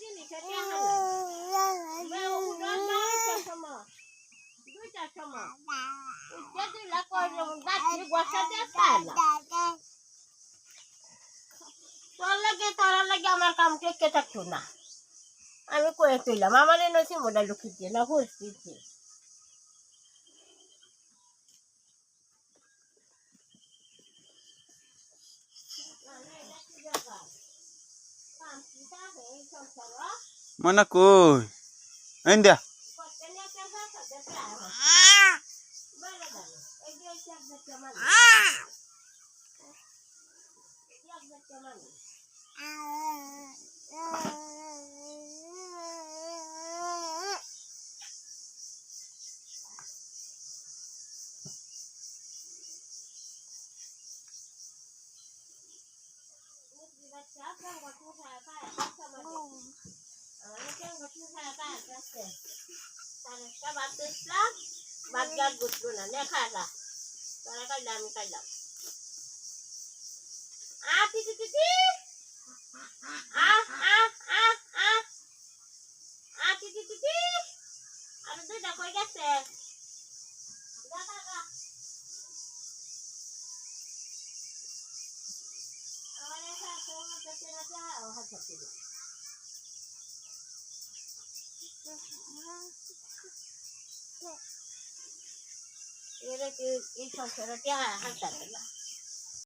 জিনিসের টাকা নাই উঠার সময় 2টার সময় উঠে দিলা রাত্রি বসা দিয়ে খাইলা তোর লাগে আমার কাম কে থাকতো না আমি করে তুইলাম আমার নছি মোটা লুকি দিয়ে না পরিস্থিতি mana koi india বাজার গুছলো না দেখা যা তোরা কাইলাম আমি কাইলাম তি তি তি তি তি তি তি তি আর দুইটা কই গেছে দেখা আমার এসে তোমার কাছে রাখা হাত ছাড়তে এরা কি এই সংসারটা হাত ছাড়তে না